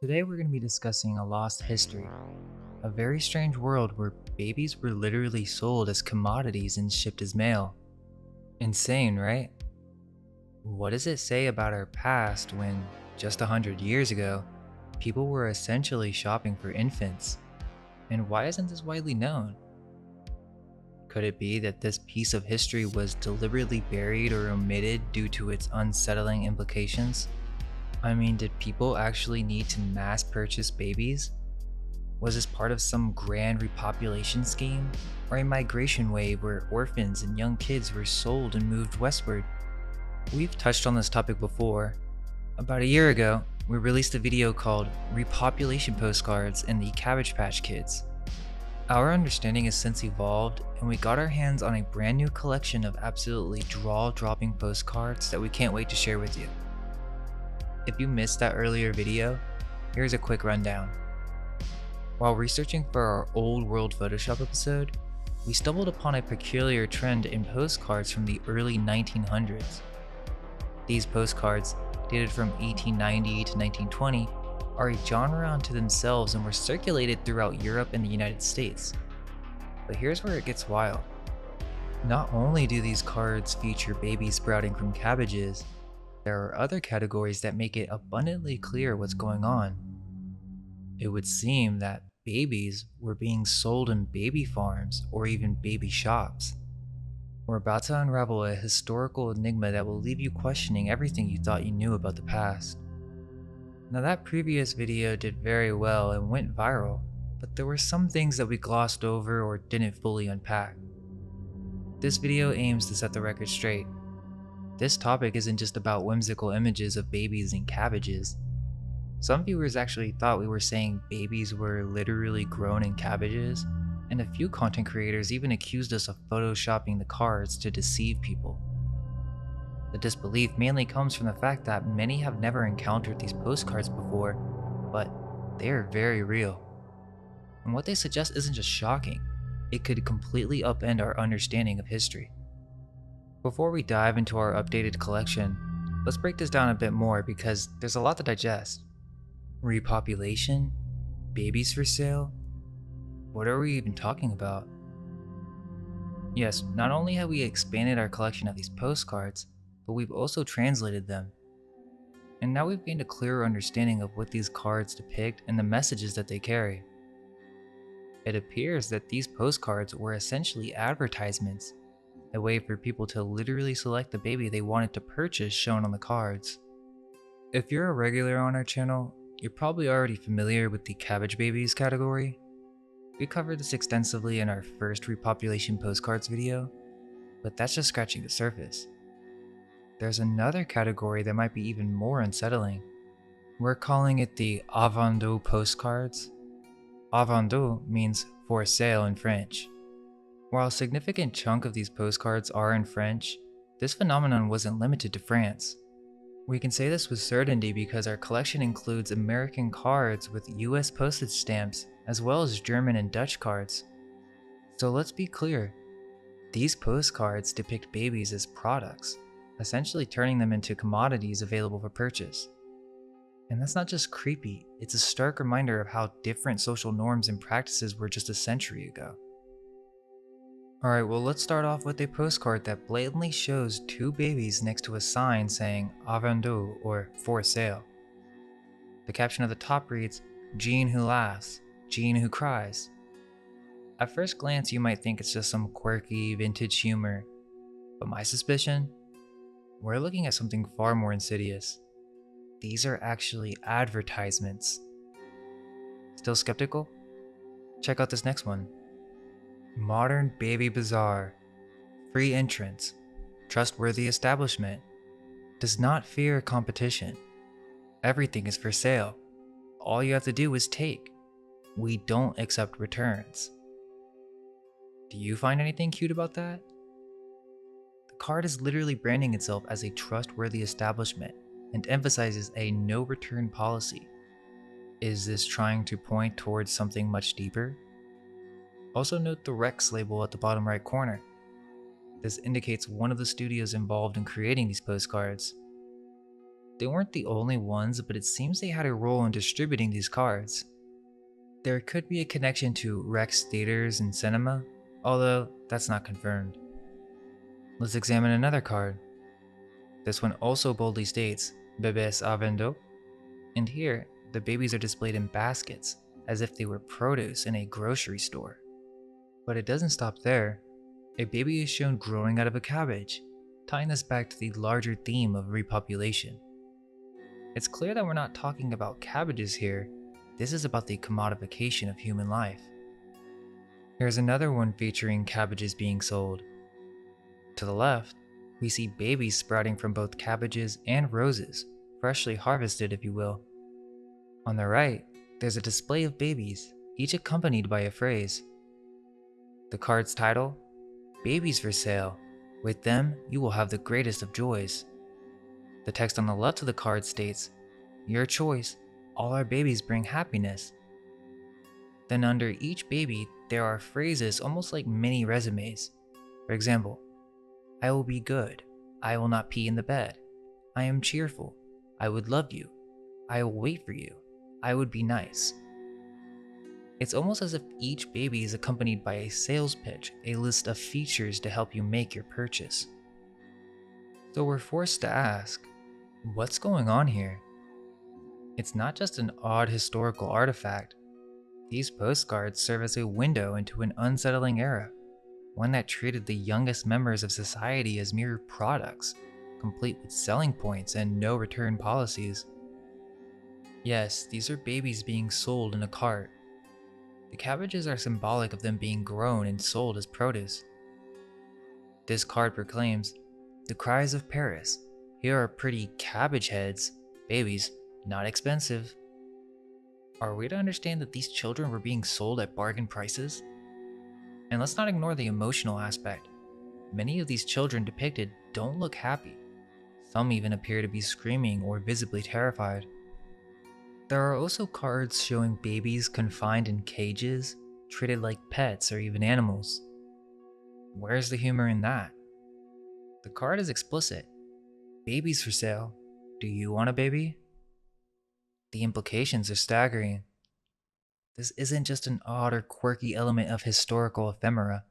Today we're going to be discussing a lost history, a very strange world where babies were literally sold as commodities and shipped as mail. Insane, right? What does it say about our past when, just 100 years ago, people were essentially shopping for infants? And why isn't this widely known? Could it be that this piece of history was deliberately buried or omitted due to its unsettling implications? I mean, did people actually need to mass purchase babies? Was this part of some grand repopulation scheme, or a migration wave where orphans and young kids were sold and moved westward? We've touched on this topic before. About a year ago, we released a video called Repopulation Postcards and the Cabbage Patch Kids. Our understanding has since evolved, and we got our hands on a brand new collection of absolutely jaw-dropping postcards that we can't wait to share with you. If you missed that earlier video, here's a quick rundown. While researching for our Old World Photoshop episode, we stumbled upon a peculiar trend in postcards from the early 1900s. These postcards, dated from 1890 to 1920, are a genre unto themselves and were circulated throughout Europe and the United States. But here's where it gets wild. Not only do these cards feature babies sprouting from cabbages, there are other categories that make it abundantly clear what's going on. It would seem that babies were being sold in baby farms or even baby shops. We're about to unravel a historical enigma that will leave you questioning everything you thought you knew about the past. Now, that previous video did very well and went viral, but there were some things that we glossed over or didn't fully unpack. This video aims to set the record straight. This topic isn't just about whimsical images of babies and cabbages. Some viewers actually thought we were saying babies were literally grown in cabbages, and a few content creators even accused us of photoshopping the cards to deceive people. The disbelief mainly comes from the fact that many have never encountered these postcards before, but they are very real. And what they suggest isn't just shocking, it could completely upend our understanding of history. Before we dive into our updated collection, let's break this down a bit more because there's a lot to digest. Repopulation? Babies for sale? What are we even talking about? Yes, not only have we expanded our collection of these postcards, but we've also translated them. And now we've gained a clearer understanding of what these cards depict and the messages that they carry. It appears that these postcards were essentially advertisements, a way for people to literally select the baby they wanted to purchase shown on the cards. If you're a regular on our channel, you're probably already familiar with the cabbage babies category. We covered this extensively in our first repopulation postcards video, but that's just scratching the surface. There's another category that might be even more unsettling. We're calling it the à vendre postcards. À vendre means for sale in French. While a significant chunk of these postcards are in French, this phenomenon wasn't limited to France. We can say this with certainty because our collection includes American cards with US postage stamps, as well as German and Dutch cards. So let's be clear, these postcards depict babies as products, essentially turning them into commodities available for purchase. And that's not just creepy, it's a stark reminder of how different social norms and practices were just a century ago. Alright, well, let's start off with a postcard that blatantly shows two babies next to a sign saying à vendre or for sale. The caption at the top reads, "Jean who laughs, Jean who cries." At first glance, you might think it's just some quirky vintage humor, but my suspicion? We're looking at something far more insidious. These are actually advertisements. Still skeptical? Check out this next one. Modern Baby Bazaar. Free entrance. Trustworthy establishment. Does not fear competition. Everything is for sale. All you have to do is take. We don't accept returns. Do you find anything cute about that? The card is literally branding itself as a trustworthy establishment and emphasizes a no return policy. Is this trying to point towards something much deeper? Also note the Rex label at the bottom right corner. This indicates one of the studios involved in creating these postcards. They weren't the only ones, but it seems they had a role in distributing these cards. There could be a connection to Rex theaters and cinema, although that's not confirmed. Let's examine another card. This one also boldly states, Bebés a vendo, and here, the babies are displayed in baskets, as if they were produce in a grocery store. But it doesn't stop there. A baby is shown growing out of a cabbage, tying this back to the larger theme of repopulation. It's clear that we're not talking about cabbages here. This is about the commodification of human life. Here's another one featuring cabbages being sold. To the left, we see babies sprouting from both cabbages and roses, freshly harvested if you will. On the right, there's a display of babies, each accompanied by a phrase. The card's title, Babies for Sale. With them, you will have the greatest of joys. The text on the left of the card states, Your choice, all our babies bring happiness. Then under each baby, there are phrases almost like mini resumes. For example, I will be good. I will not pee in the bed. I am cheerful. I would love you. I will wait for you. I would be nice. It's almost as if each baby is accompanied by a sales pitch, a list of features to help you make your purchase. So we're forced to ask, what's going on here? It's not just an odd historical artifact. These postcards serve as a window into an unsettling era, one that treated the youngest members of society as mere products, complete with selling points and no return policies. Yes, these are babies being sold in a cart. The cabbages are symbolic of them being grown and sold as produce. This card proclaims, The cries of Paris. Here are pretty cabbage heads, babies, not expensive. Are we to understand that these children were being sold at bargain prices? And let's not ignore the emotional aspect. Many of these children depicted don't look happy. Some even appear to be screaming or visibly terrified. There are also cards showing babies confined in cages, treated like pets or even animals. Where's the humor in that? The card is explicit. Babies for sale. Do you want a baby? The implications are staggering. This isn't just an odd or quirky element of historical ephemera.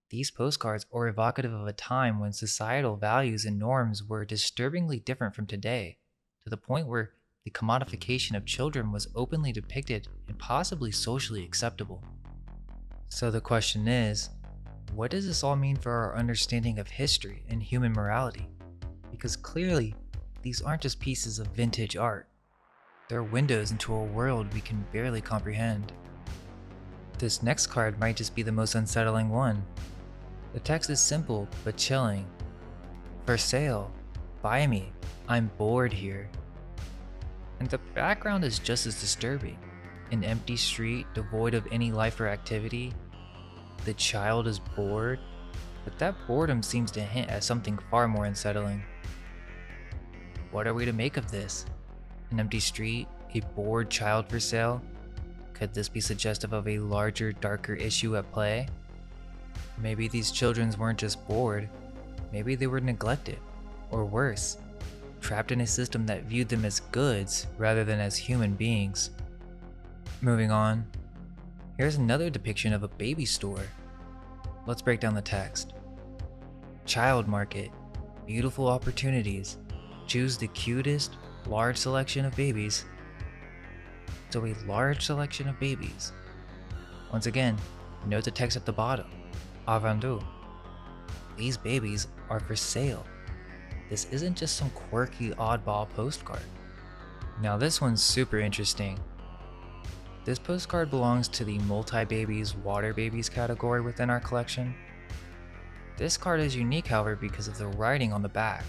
These postcards are evocative of a time when societal values and norms were disturbingly different from today, to the point where the commodification of children was openly depicted and possibly socially acceptable. So the question is, what does this all mean for our understanding of history and human morality? Because clearly, these aren't just pieces of vintage art. They're windows into a world we can barely comprehend. This next card might just be the most unsettling one. The text is simple but chilling. For sale. Buy me. I'm bored here. And the background is just as disturbing. An empty street devoid of any life or activity. The child is bored, but that boredom seems to hint at something far more unsettling. What are we to make of this? An empty street, a bored child for sale? Could this be suggestive of a larger, darker issue at play? Maybe these children weren't just bored, maybe they were neglected, or worse, trapped in a system that viewed them as goods rather than as human beings. Moving on, here's another depiction of a baby store. Let's break down the text. Child market, beautiful opportunities, choose the cutest, large selection of babies. So a large selection of babies. Once again, note the text at the bottom, à vendre. These babies are for sale. This isn't just some quirky oddball postcard. Now this one's super interesting. This postcard belongs to the multi-babies, water babies category within our collection. This card is unique, however, because of the writing on the back.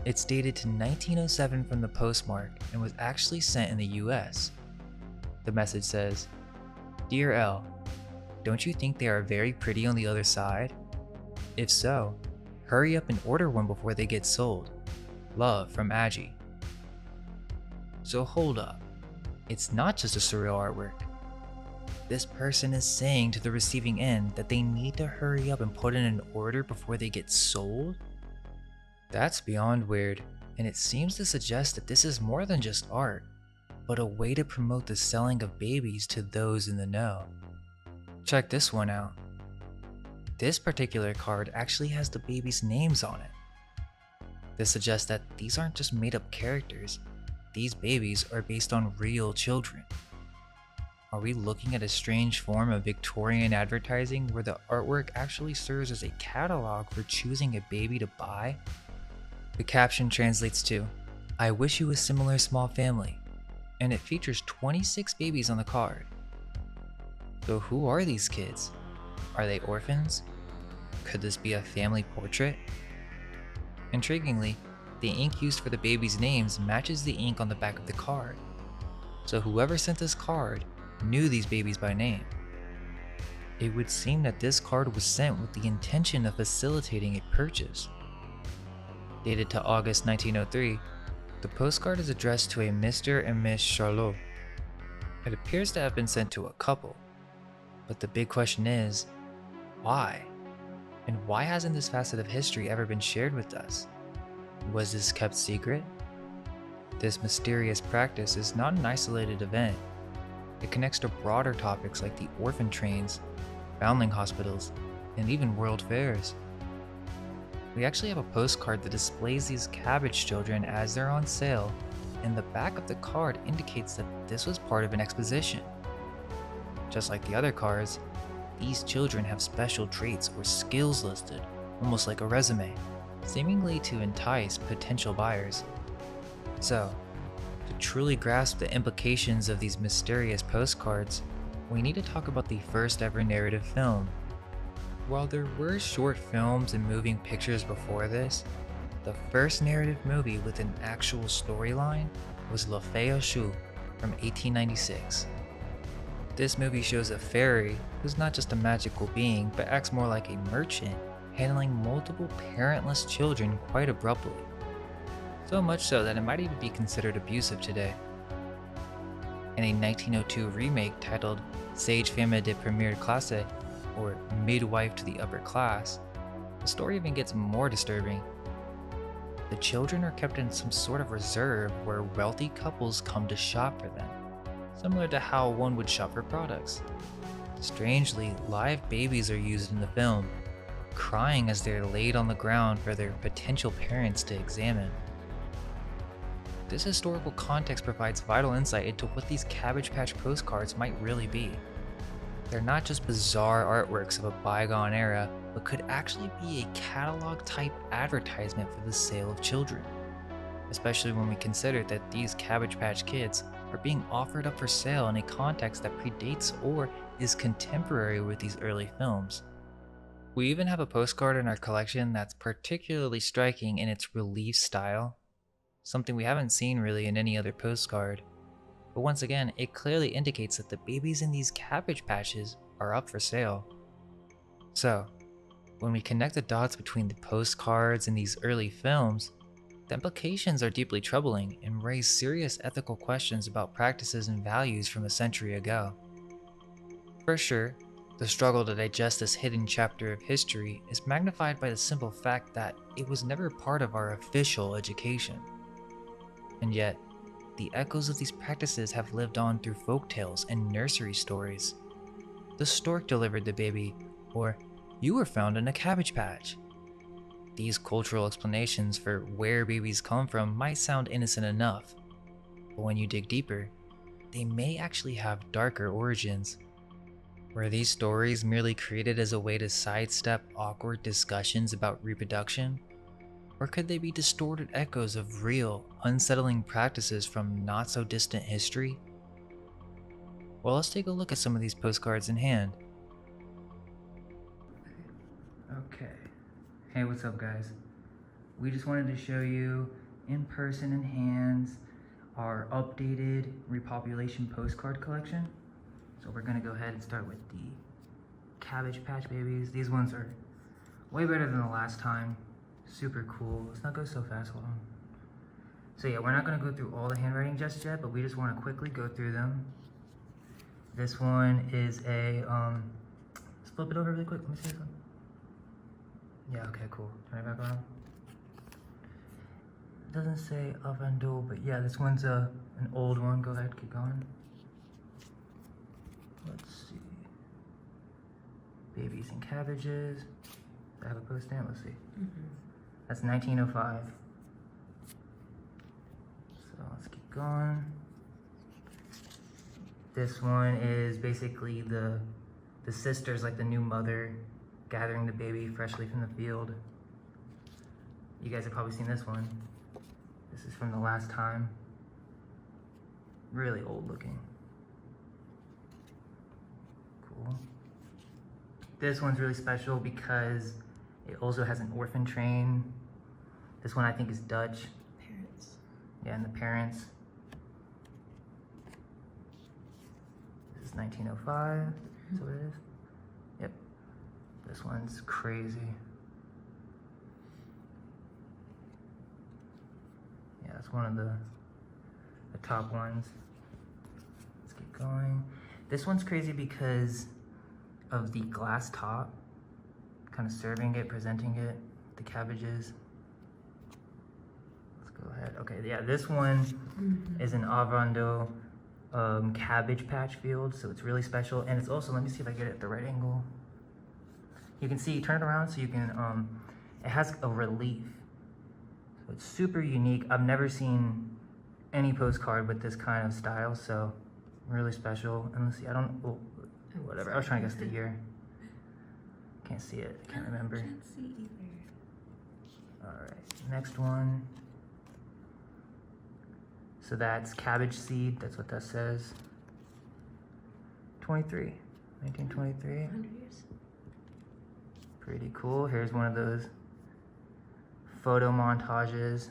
It's dated to 1907 from the postmark and was actually sent in the US. The message says, Dear L, don't you think they are very pretty on the other side? If so, hurry up and order one before they get sold. Love from Aggie. So hold up. It's not just a surreal artwork. This person is saying to the receiving end that they need to hurry up and put in an order before they get sold? That's beyond weird, and it seems to suggest that this is more than just art, but a way to promote the selling of babies to those in the know. Check this one out. This particular card actually has the babies' names on it. This suggests that these aren't just made-up characters, these babies are based on real children. Are we looking at a strange form of Victorian advertising where the artwork actually serves as a catalog for choosing a baby to buy? The caption translates to, "I wish you a similar small family," and it features 26 babies on the card. So who are these kids? Are they orphans? Could this be a family portrait? Intriguingly, the ink used for the babies' names matches the ink on the back of the card. So whoever sent this card knew these babies by name. It would seem that this card was sent with the intention of facilitating a purchase. Dated to August 1903, the postcard is addressed to a Mr. and Miss Charlot. It appears to have been sent to a couple, but the big question is, why? And why hasn't this facet of history ever been shared with us? Was this kept secret? This mysterious practice is not an isolated event. It connects to broader topics like the orphan trains, foundling hospitals, and even world fairs. We actually have a postcard that displays these cabbage children as they're on sale, and the back of the card indicates that this was part of an exposition. Just like the other cards, these children have special traits or skills listed, almost like a resume, seemingly to entice potential buyers. So, to truly grasp the implications of these mysterious postcards, we need to talk about the first ever narrative film. While there were short films and moving pictures before this, the first narrative movie with an actual storyline was Le Fée aux Choux from 1896. This movie shows a fairy who's not just a magical being but acts more like a merchant, handling multiple parentless children quite abruptly. So much so that it might even be considered abusive today. In a 1902 remake titled Sage Femme de Première Classe, or Midwife to the Upper Class, the story even gets more disturbing. The children are kept in some sort of reserve where wealthy couples come to shop for them, similar to how one would shop for products. Strangely, live babies are used in the film, crying as they're laid on the ground for their potential parents to examine. This historical context provides vital insight into what these Cabbage Patch postcards might really be. They're not just bizarre artworks of a bygone era, but could actually be a catalog-type advertisement for the sale of children, especially when we consider that these Cabbage Patch Kids are being offered up for sale in a context that predates or is contemporary with these early films. We even have a postcard in our collection that's particularly striking in its relief style, something we haven't seen really in any other postcard. But once again, it clearly indicates that the babies in these Cabbage Patches are up for sale. So, when we connect the dots between the postcards and these early films, the implications are deeply troubling and raise serious ethical questions about practices and values from a century ago. For sure, the struggle to digest this hidden chapter of history is magnified by the simple fact that it was never part of our official education. And yet, the echoes of these practices have lived on through folktales and nursery stories. The stork delivered the baby, or you were found in a cabbage patch. These cultural explanations for where babies come from might sound innocent enough, but when you dig deeper, they may actually have darker origins. Were these stories merely created as a way to sidestep awkward discussions about reproduction? Or could they be distorted echoes of real, unsettling practices from not-so-distant history? Well, let's take a look at some of these postcards in hand. Okay. Hey, what's up, guys? We just wanted to show you, in person and hands, our updated Repopulation postcard collection. So we're gonna go ahead and start with the Cabbage Patch Babies. These ones are way better than the last time. Super cool. Let's not go so fast, hold on. So yeah, we're not gonna go through all the handwriting just yet, but we just wanna quickly go through them. This one is a, let's flip it over really quick, let me see this one. Yeah, okay, cool. Turn it back around. It doesn't say Avando, but yeah, this one's an old one. Go ahead, keep going. Let's see. Babies and cabbages. I have a post stamp. Let's see. That's 1905. So let's keep going. This one is basically the sisters, like the new mother, gathering the baby freshly from the field. You guys have probably seen this one. This is from the last time. Really old looking. Cool. This one's really special because it also has an orphan train. This one I think is Dutch. Parents. Yeah, and the parents. This is 1905. Is that what it is? Yep. This one's crazy. Yeah, that's one of the top ones. Let's keep going. This one's crazy because of the glass top, kind of serving it, presenting it, the cabbages. Let's go ahead. Okay, yeah, this one is an Avando cabbage patch field, so it's really special. And it's also, let me see if I get it at the right angle. You can see, turn it around so you can, it has a relief. So it's super unique. I've never seen any postcard with this kind of style, so really special. And let's see, I don't, oh, whatever. I was trying to guess the year. Can't see it. I can't remember. I can't see either. All right, next one. So that's cabbage seed. That's what that says. 1923. 100 years. Pretty cool. Here's one of those photo montages.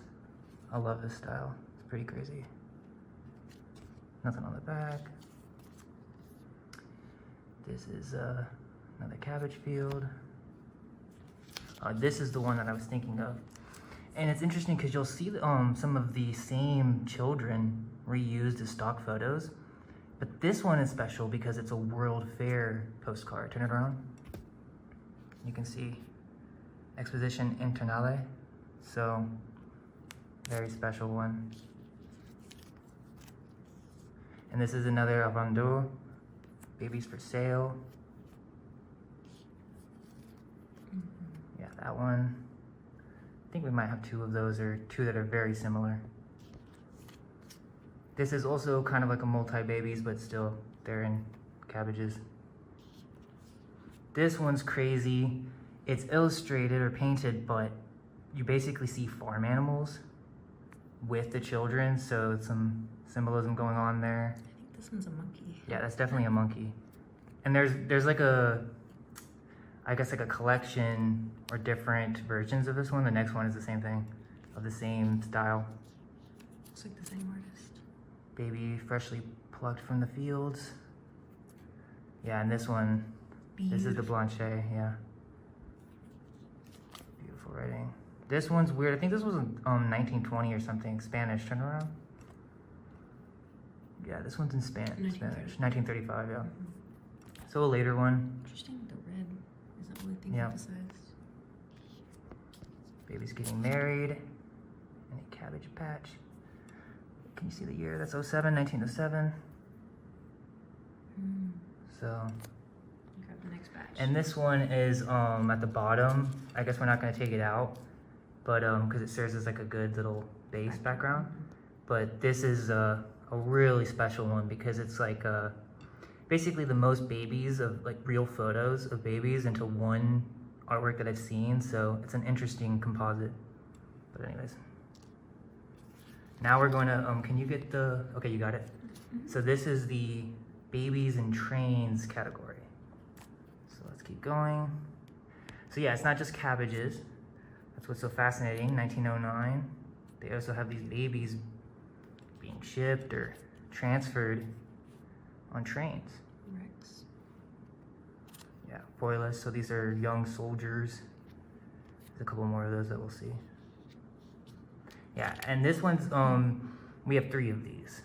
I love this style. It's pretty crazy. Nothing on the back. This is another cabbage field. This is the one that I was thinking of. And it's interesting because you'll see some of the same children reused as stock photos. But this one is special because it's a World Fair postcard. Turn it around. You can see Exposition Internale. So, very special one. And this is another Avando, Babies for Sale. Yeah, that one. I think we might have two of those, or two that are very similar. This is also kind of like a multi-babies, but still, they're in cabbages. This one's crazy. It's illustrated or painted, but you basically see farm animals with the children, so some symbolism going on there. I think this one's a monkey. Yeah, that's definitely a monkey. And there's like a, I guess like a collection or different versions of this one. The next one is the same thing, of the same style. Looks like the same artist. Baby freshly plucked from the fields. Yeah, and this one, this is the Blanche, yeah. Beautiful writing. This one's weird. I think this was 1920 or something, Spanish. Turn around. Yeah, this one's in Spanish. 1935, yeah. So a later one. Interesting, the red is the only thing Yeah. emphasized. Baby's getting married. And a cabbage patch. Can you see the year? That's 1907. So. Grab the next batch. And this one is at the bottom. I guess we're not gonna take it out, but because it serves as like a good little base background. But this is a really special one because it's like basically the most babies of like real photos of babies into one artwork that I've seen. So it's an interesting composite. But anyways, now we're going to can you get the, okay, you got it. So this is the babies and trains category. So let's keep going. So yeah, it's not just cabbages. That's what's so fascinating. 1909. They also have these babies being shipped or transferred on trains. Rex. Yeah, Foilus. So these are young soldiers. There's a couple more of those that we'll see. Yeah, and this one's we have 3 of these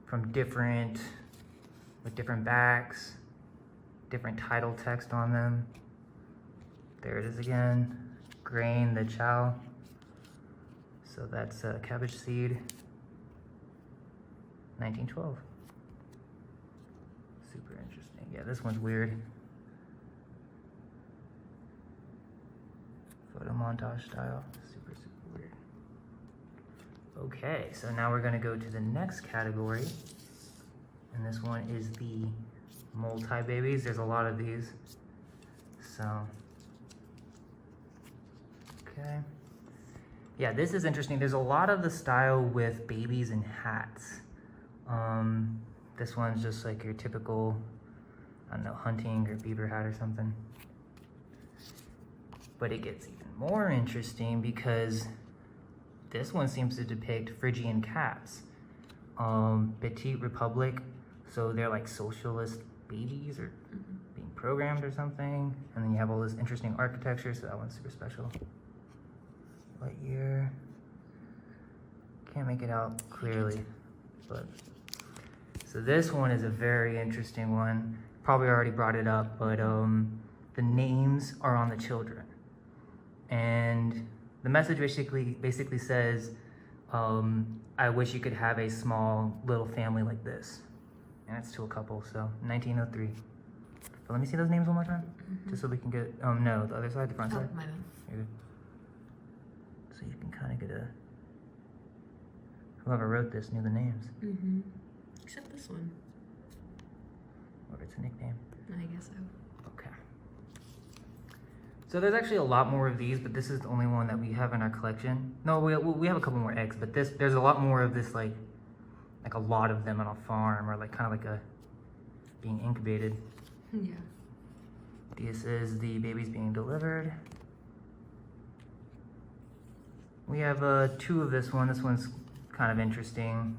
from different, with different backs, different title text on them. There it is again. Grain, the chow. So that's cabbage seed, 1912. Super interesting. Yeah, this one's weird. Photo montage style. Super, super weird. Okay, so now we're gonna go to the next category. And this one is the multi-babies. There's a lot of these. So, okay. Yeah, this is interesting. There's a lot of the style with babies in hats. This one's just like your typical, I don't know, hunting or beaver hat or something. But it gets even more interesting because this one seems to depict Phrygian cats. Petite Republic, so they're like socialist babies or being programmed or something. And then you have all this interesting architecture, so that one's super special. What year? Can't make it out clearly, but so this one is a very interesting one. Probably already brought it up, but the names are on the children, and the message basically says, "I wish you could have a small little family like this," and it's to a couple. So 1903. But let me see those names one more time, just so we can get. No, the other side, the front side. My bad. You're good. So you can kind of get a. Whoever wrote this knew the names. Except this one. Or it's a nickname. I guess so. Okay. So there's actually a lot more of these, but this is the only one that we have in our collection. No, we have a couple more eggs, but there's a lot more of this, like a lot of them on a farm, or like kind of like a being incubated. Yeah. This is the babies being delivered. We have two of this one. This one's kind of interesting.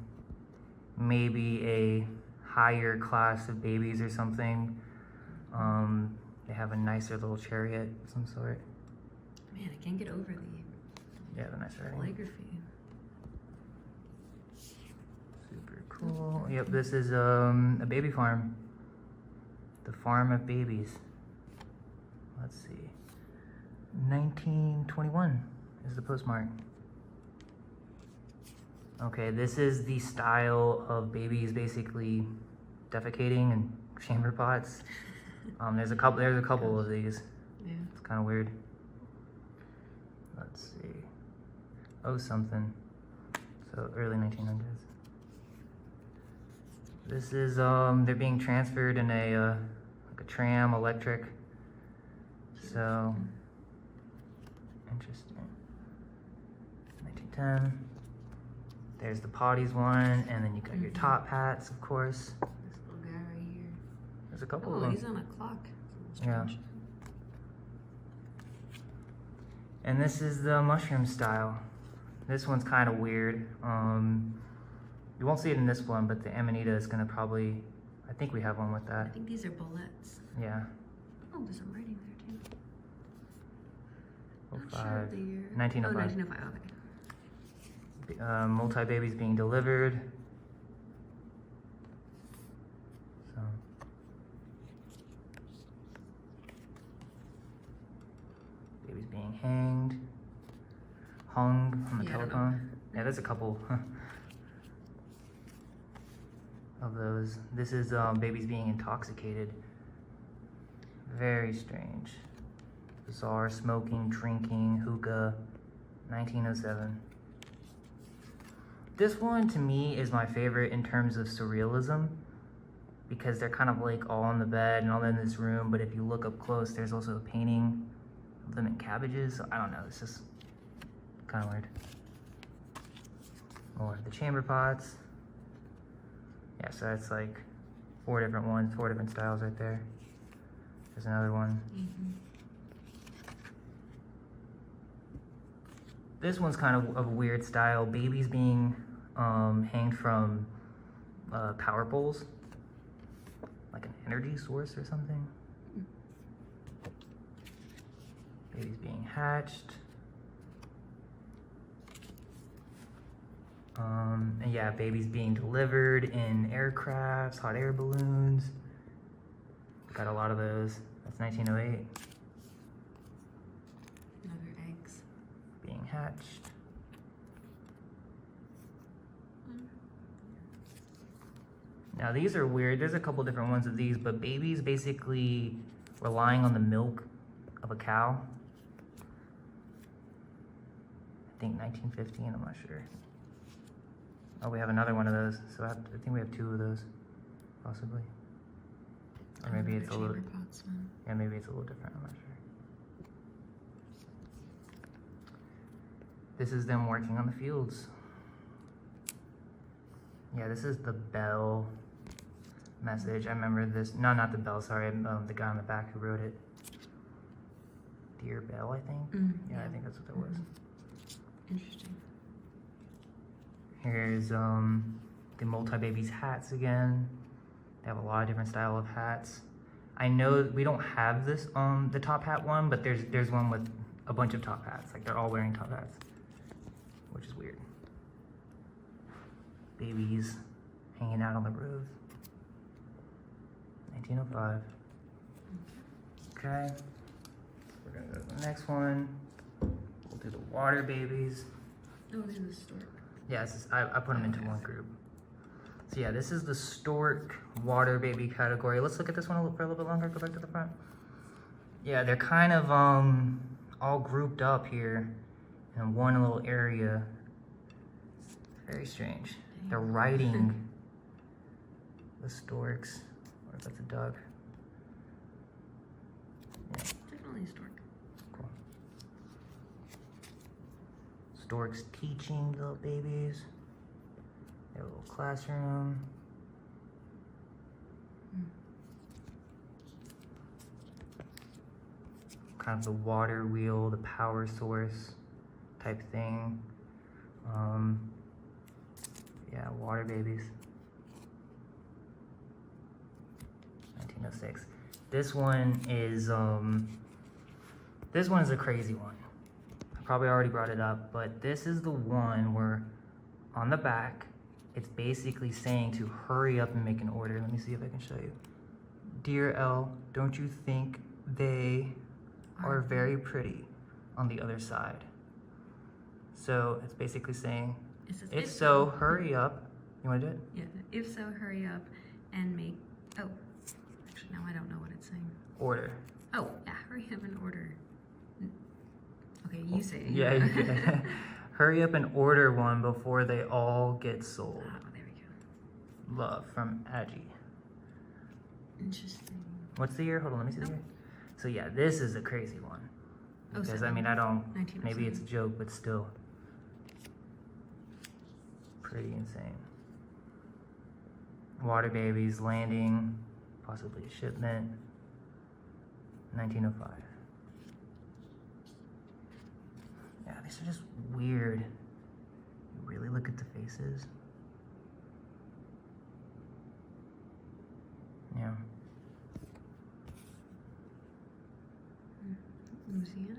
Maybe a higher class of babies or something. They have a nicer little chariot of some sort. Man, I can't get over the nice writing. calligraphy. Super cool. Yep, this is a baby farm. The Farm of Babies. Let's see. 1921 is the postmark. Okay, this is the style of babies basically defecating in chamber pots. There's a couple of these. Yeah. It's kind of weird. Let's see. Oh, something. So early 1900s. This is they're being transferred in a like a tram, electric. So interesting. 1910. There's the potties one, and then you got your top hats, of course. This little guy right here. There's a couple of Oh, them. he's on a clock. It's a Yeah. little strange. And this is the mushroom style. This one's kind of weird. You won't see it in this one, but the Amanita is gonna probably, I think we have one with I that. think these are bullets. Yeah. Oh, there's some writing there too. Not 05. sure of the year. 1905. Oh, 1905, okay. Multi-babies being delivered. So. Babies being hung on the Yeah, I don't know. telephone. Yeah, there's a couple of those. This is babies being intoxicated. Very strange. Bizarre, smoking, drinking, hookah, 1907. This one to me is my favorite in terms of surrealism because they're kind of like all in the bed and all in this room, but if you look up close, there's also a painting of them in cabbages. So I don't know, it's just kind of weird. More of the chamber pots. Yeah, so that's like 4 different ones, 4 different styles right there. There's another one. This one's kind of a weird style. Babies being hanged from power poles, like an energy source or something. Babies being hatched. And yeah, babies being delivered in aircrafts, hot air balloons. Got a lot of those. That's 1908. Another eggs. Being hatched. Now these are weird. There's a couple different ones of these, but babies basically relying on the milk of a cow. I think 1915, I'm not sure. Oh, we have another one of those. So I think we have two of those, possibly. Or maybe it's a little, yeah, maybe it's a little different, I'm not sure. This is them working on the fields. Yeah, this is the bell message. I remember this. No, not the bell, sorry. The guy on the back who wrote it. Dear Bell, I think. Yeah, I think that's what that was. Interesting. Here's the multi-babies hats again. They have a lot of different style of hats. I know we don't have this the top hat one, but there's one with a bunch of top hats. Like they're all wearing top hats, which is weird. Babies hanging out on the roof. 1905. Okay. We're gonna go to the next one. We'll do the water babies. Oh, these are the stork. Yeah, I put them into one group. So yeah, this is the stork water baby category. Let's look at this one for a little bit longer. Go back to the front. Yeah, they're kind of all grouped up here in one little area. Very strange. They're riding the storks. Or if that's a dog. Yeah. Definitely a stork. Cool. Storks teaching little babies. They have a little classroom. Kind of the water wheel, the power source type thing. Yeah, water babies. 1906. This one is a crazy one. I probably already brought it up, but this is the one where on the back it's basically saying to hurry up and make an order. Let me see if I can show you. Dear Elle, don't you think they are very pretty on the other side? So it's basically saying, if so, hurry up. You want to do it? Yeah, if so, hurry up and make, oh, actually, now I don't know what it's saying. Order. Oh, yeah, hurry up and order. Okay, you say it. Yeah, you can. Hurry up and order one before they all get sold. Oh, there we go. Love from Aggie. Interesting. What's the year? Hold on, let me see the year. So yeah, this is a crazy one. Oh, Because so I mean, I don't, 1907. maybe it's a joke, but still. Pretty insane. Water babies landing, possibly a shipment. 1905. Yeah, these are just weird. You really look at the faces. Yeah. Louisiana?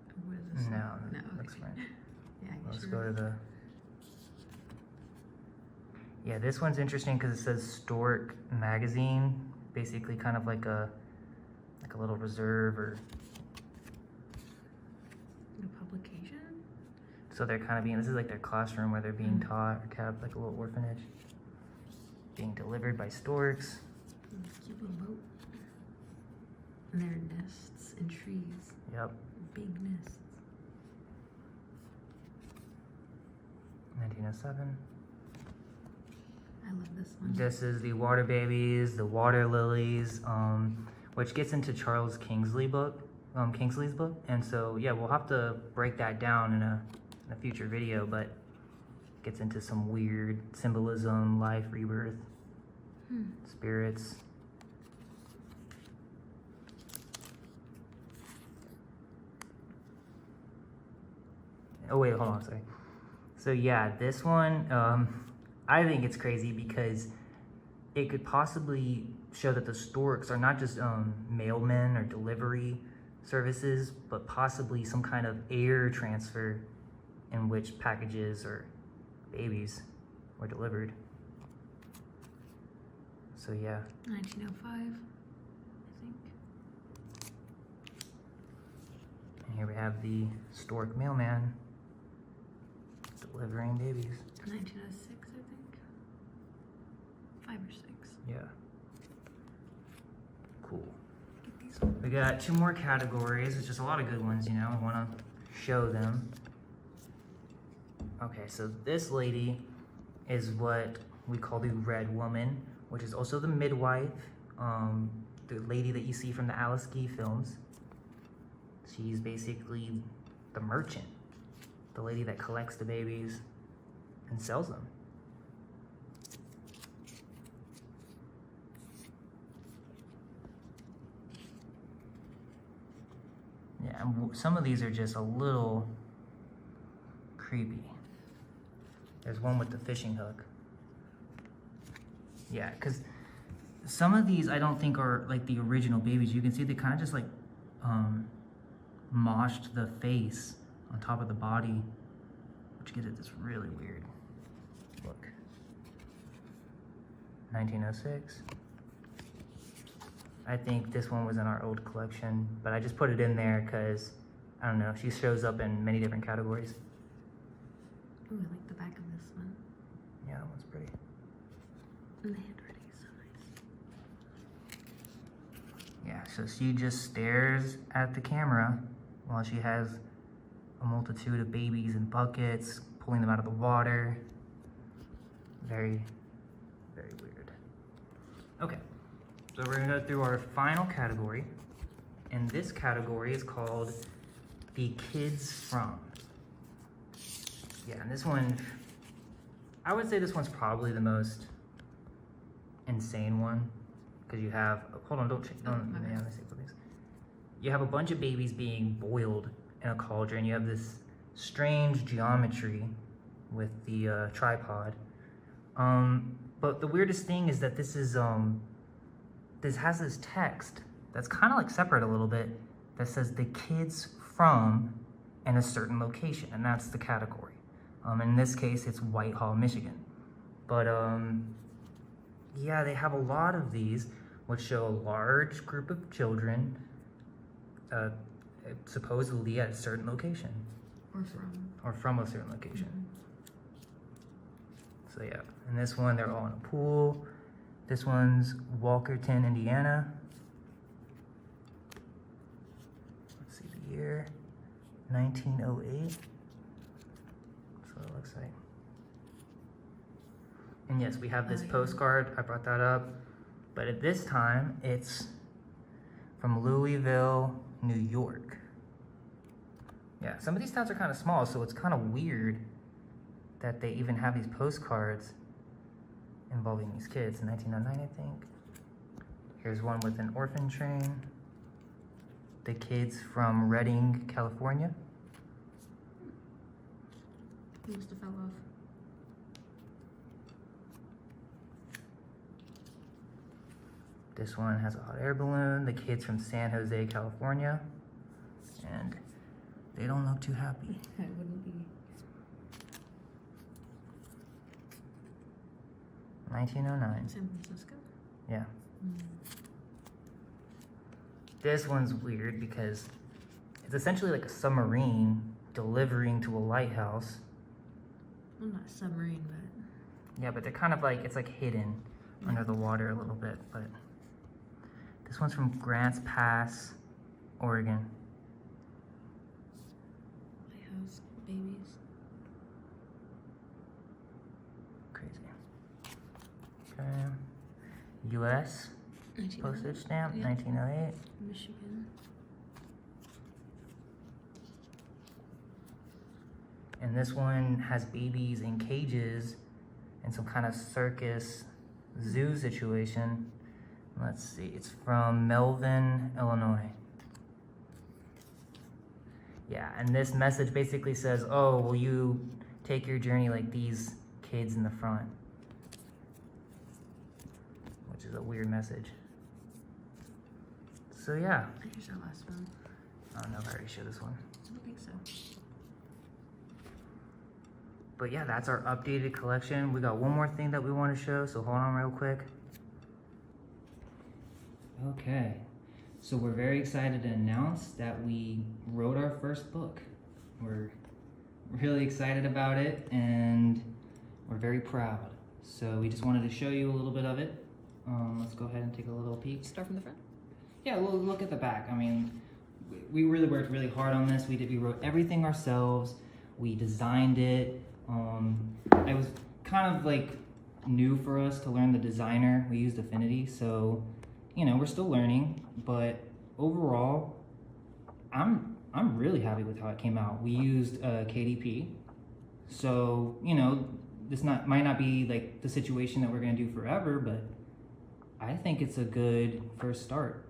Or what is this? No, No, looks okay. fine. Yeah, Let's go to the. Yeah, this one's interesting because it says Stork Magazine, basically kind of like a little reserve or. A publication? So they're kind of being. This is like their classroom where they're being taught or kept, like a little orphanage. Being delivered by storks. Cute little boat. And there are nests and trees. Yep. Big nests. 1907. I love this one. This is the water babies, the water lilies, which gets into Charles Kingsley's book, and so yeah, we'll have to break that down in a future video, but gets into some weird symbolism, life, rebirth, spirits. Oh wait, hold on, sorry. So yeah, this one, I think it's crazy because it could possibly show that the storks are not just mailmen or delivery services, but possibly some kind of air transfer in which packages or babies were delivered. So yeah. 1905, I think. And here we have the stork mailman delivering babies. 1906, I think. 5 or 6. Yeah. Cool. Get these ones. We got 2 more categories. It's just a lot of good ones, you know. I want to show them. Okay, so this lady is what we call the Red Woman, which is also the midwife, the lady that you see from the Alice Guy films. She's basically the merchant, the lady that collects the babies and sells them. Yeah, and some of these are just a little creepy. There's one with the fishing hook. Yeah, because some of these I don't think are like the original babies. You can see they kind of just like moshed the face on top of the body, which gives it this really weird look. 1906. I think this one was in our old collection, but I just put it in there because, I don't know, she shows up in many different categories. Ooh, I like the back of this one. Yeah, that one's pretty. And the handwriting is so nice. Yeah, so she just stares at the camera while she has a multitude of babies in buckets, pulling them out of the water. Very, very weird. Okay, so we're gonna go through our final category, and this category is called the Kids From. Yeah, and this one, I would say this one's probably the most insane one, because you have, hold on, don't change, don't, yeah, let me see, please. You have a bunch of babies being boiled in a cauldron. You have this strange geometry with the tripod. But the weirdest thing is that this is, this has this text that's kind of like separate a little bit that says the kids from in a certain location, and that's the category. In this case, it's Whitehall, Michigan. But yeah, they have a lot of these which show a large group of children supposedly at a certain location. Or from a certain location. Mm-hmm. So yeah, and this one, they're all in a pool. This one's Walkerton, Indiana. Let's see the year, 1908. That's what it looks like. And yes, we have this postcard, I brought that up. But at this time, it's from Louisville, New York. Yeah, some of these towns are kind of small, so it's kind of weird that they even have these postcards involving these kids. In 1909, I think. Here's one with an orphan train. The kids from Redding, California. He must have fell off. This one has a hot air balloon. The kids from San Jose, California. And they don't look too happy. I wouldn't be. 1909. San Francisco? Yeah. Mm. This one's weird because it's essentially like a submarine delivering to a lighthouse. Well, not submarine, but... Yeah, but they're kind of like, it's like hidden under the water a little bit, but... This one's from Grants Pass, Oregon. Lighthouse babies. Crazy. Okay. U.S. postage stamp, Yep. 1908. Michigan. And this one has babies in cages in some kind of circus zoo situation. Let's see, it's from Melvin, Illinois. Yeah, and this message basically says, oh, will you take your journey like these kids in the front? Which is a weird message. So yeah. Here's our last one. I don't know if I already showed this one. I don't think so. But yeah, that's our updated collection. We got one more thing that we want to show, so hold on real quick. Okay, so we're very excited to announce that we wrote our first book. We're really excited about it, and we're very proud. So we just wanted to show you a little bit of it. Let's go ahead and take a little peek. Start from the front? Yeah, we'll look at the back. I mean, we really worked really hard on this. We wrote everything ourselves. We designed it. It was kind of like new for us to learn the designer. We used Affinity, so you know we're still learning. But overall, I'm really happy with how it came out. We used KDP, so you know this might not be like the situation that we're gonna do forever, but I think it's a good first start.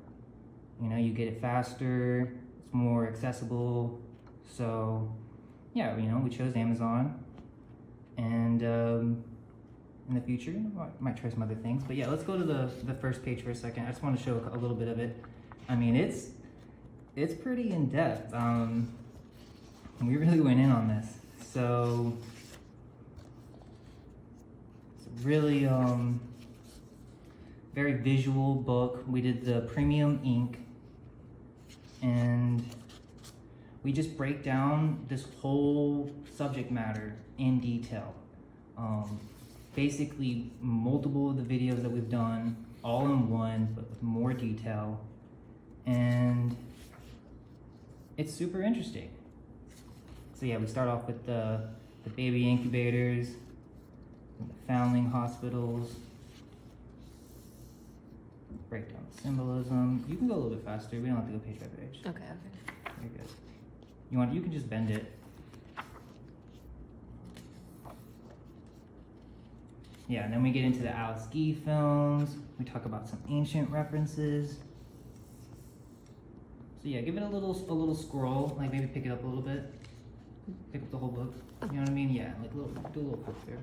You know, you get it faster, it's more accessible. So yeah, you know, we chose Amazon, and in the future, you know, I might try some other things. But yeah, let's go to the first page for a second. I just want to show a little bit of it. I mean, it's pretty in depth. We really went in on this, so it's really very visual book. We did the premium ink, and we just break down this whole subject matter in detail. Basically, multiple of the videos that we've done, all in one, but with more detail, and it's super interesting. So yeah, we start off with the baby incubators, and the foundling hospitals, break down the symbolism. You can go a little bit faster. We don't have to go page by page. Okay. Very good. You can just bend it. Yeah, and then we get into the Alice Guy films. We talk about some ancient references. So yeah, give it a little scroll, like maybe pick it up a little bit. Pick up the whole book. You know what I mean? Yeah, like do a little flip there.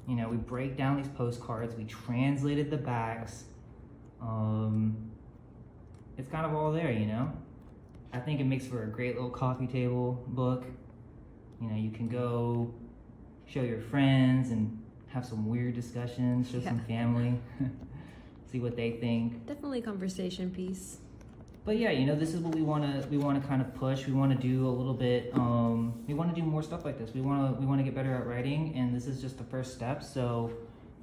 You know, we break down these postcards. We translated the backs. It's kind of all there, you know. I think it makes for a great little coffee table book. You know, you can go show your friends and have some weird discussions, show some family, see what they think. Definitely a conversation piece. But yeah, you know, this is what we want to kind of push. We want to do a little bit. We want to do more stuff like this. We want to get better at writing, and this is just the first step. So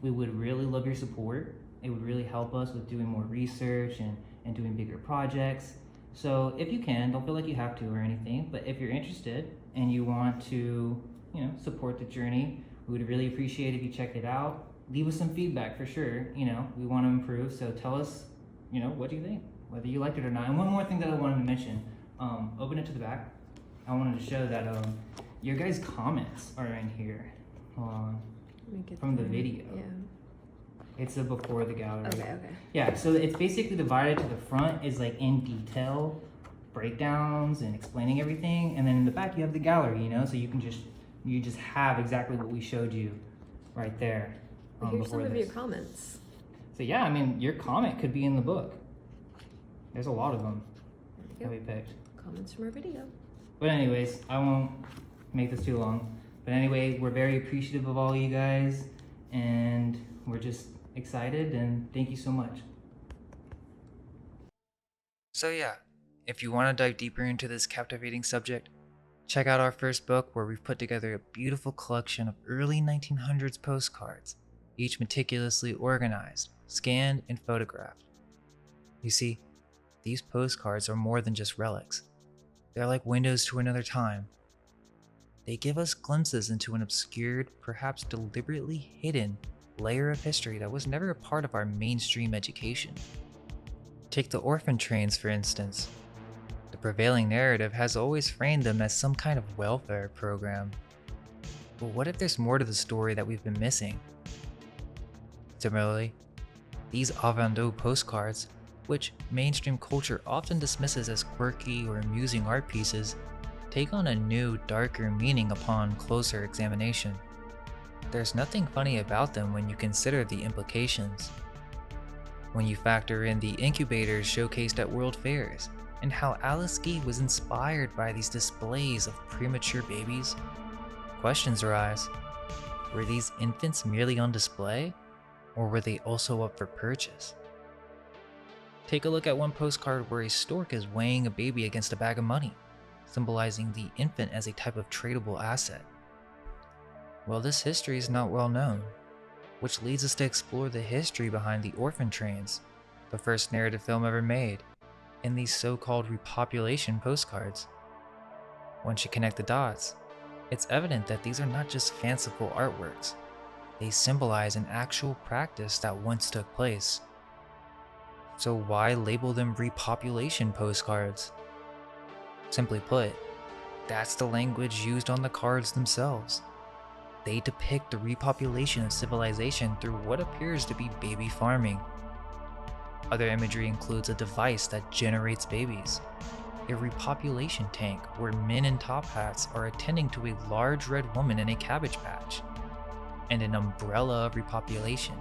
we would really love your support. It would really help us with doing more research and doing bigger projects. So if you can, don't feel like you have to or anything. But if you're interested and you want to, you know, support the journey, we would really appreciate if you checked it out. Leave us some feedback for sure. You know, we want to improve. So tell us, you know, what do you think? Whether you liked it or not. And one more thing that I wanted to mention, open it to the back. I wanted to show that your guys' comments are in here from the video. Yeah. It's a before the gallery. Okay. Yeah, so it's basically divided to the front is like in detail breakdowns and explaining everything, and then in the back you have the gallery, you know, so you just have exactly what we showed you right there. Here's some of your comments. So yeah, I mean, your comment could be in the book. There's a lot of them that we picked. Comments from our video. But anyways, I won't make this too long. But anyway, we're very appreciative of all you guys, and we're just excited, and thank you so much. So yeah, if you want to dive deeper into this captivating subject, check out our first book where we've put together a beautiful collection of early 1900s postcards, each meticulously organized, scanned, and photographed. You see, these postcards are more than just relics. They're like windows to another time. They give us glimpses into an obscured, perhaps deliberately hidden, layer of history that was never a part of our mainstream education. Take the orphan trains, for instance. The prevailing narrative has always framed them as some kind of welfare program. But what if there's more to the story that we've been missing? Similarly, these Vendre postcards, which mainstream culture often dismisses as quirky or amusing art pieces, take on a new, darker meaning upon closer examination. There's nothing funny about them when you consider the implications. When you factor in the incubators showcased at world fairs, and how Alice Guy was inspired by these displays of premature babies, questions arise. Were these infants merely on display, or were they also up for purchase? Take a look at one postcard where a stork is weighing a baby against a bag of money, symbolizing the infant as a type of tradable asset. Well, this history is not well known, which leads us to explore the history behind the orphan trains, the first narrative film ever made, and these so-called repopulation postcards. Once you connect the dots, it's evident that these are not just fanciful artworks. They symbolize an actual practice that once took place. So why label them repopulation postcards? Simply put, that's the language used on the cards themselves. They depict the repopulation of civilization through what appears to be baby farming. Other imagery includes a device that generates babies, a repopulation tank where men in top hats are attending to a large red woman in a cabbage patch, and an umbrella of repopulation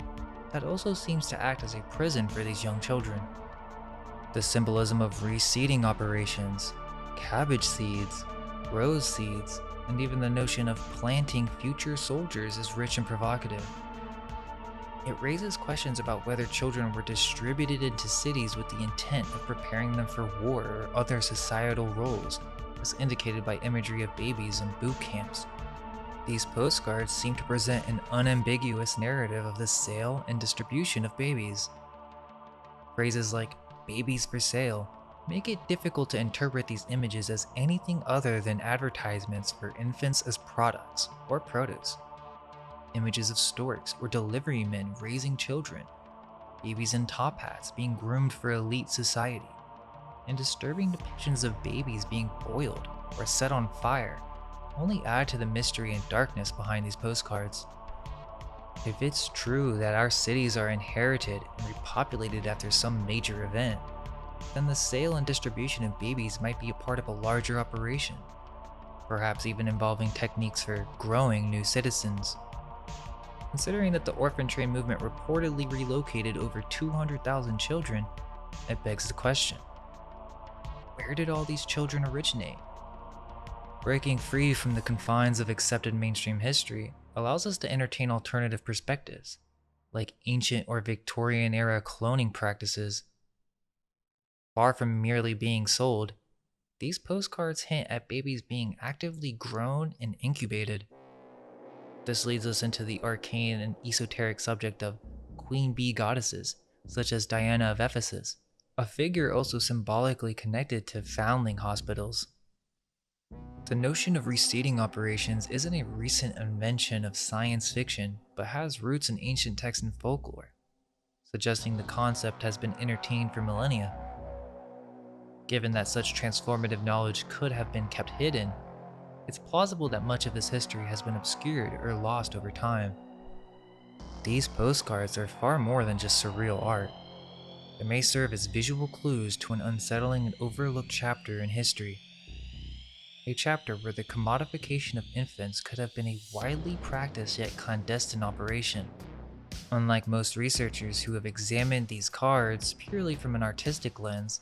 that also seems to act as a prison for these young children. The symbolism of reseeding operations, cabbage seeds, rose seeds, and even the notion of planting future soldiers is rich and provocative. It raises questions about whether children were distributed into cities with the intent of preparing them for war or other societal roles, as indicated by imagery of babies in boot camps. These postcards seem to present an unambiguous narrative of the sale and distribution of babies. Phrases like "babies for sale" make it difficult to interpret these images as anything other than advertisements for infants as products or produce. Images of storks or delivery men raising children, babies in top hats being groomed for elite society, and disturbing depictions of babies being boiled or set on fire only add to the mystery and darkness behind these postcards. If it's true that our cities are inherited and repopulated after some major event, then the sale and distribution of babies might be a part of a larger operation, perhaps even involving techniques for growing new citizens. Considering that the orphan train movement reportedly relocated over 200,000 children, it begs the question, where did all these children originate? Breaking free from the confines of accepted mainstream history allows us to entertain alternative perspectives, like ancient or Victorian-era cloning practices. Far from merely being sold, these postcards hint at babies being actively grown and incubated. This leads us into the arcane and esoteric subject of queen bee goddesses, such as Diana of Ephesus, a figure also symbolically connected to foundling hospitals. The notion of reseeding operations isn't a recent invention of science fiction, but has roots in ancient texts and folklore, suggesting the concept has been entertained for millennia. Given that such transformative knowledge could have been kept hidden, it's plausible that much of this history has been obscured or lost over time. These postcards are far more than just surreal art. They may serve as visual clues to an unsettling and overlooked chapter in history. A chapter where the commodification of infants could have been a widely practiced yet clandestine operation. Unlike most researchers who have examined these cards purely from an artistic lens,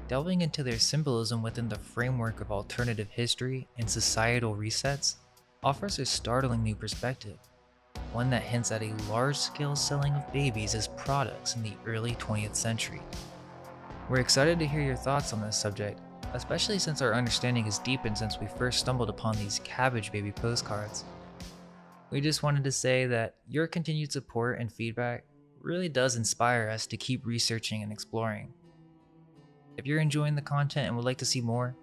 delving into their symbolism within the framework of alternative history and societal resets offers a startling new perspective, one that hints at a large-scale selling of babies as products in the early 20th century. We're excited to hear your thoughts on this subject, especially since our understanding has deepened since we first stumbled upon these cabbage baby postcards. We just wanted to say that your continued support and feedback really does inspire us to keep researching and exploring. If you're enjoying the content and would like to see more,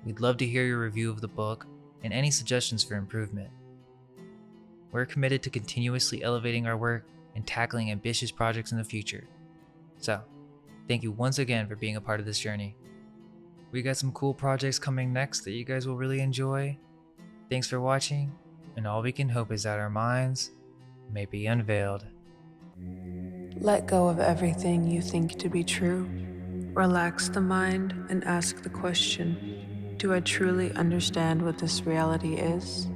we'd love to hear your review of the book and any suggestions for improvement. We're committed to continuously elevating our work and tackling ambitious projects in the future. So, thank you once again for being a part of this journey. We got some cool projects coming next that you guys will really enjoy. Thanks for watching, and all we can hope is that our minds may be unveiled. Let go of everything you think to be true. Relax the mind and ask the question, do I truly understand what this reality is?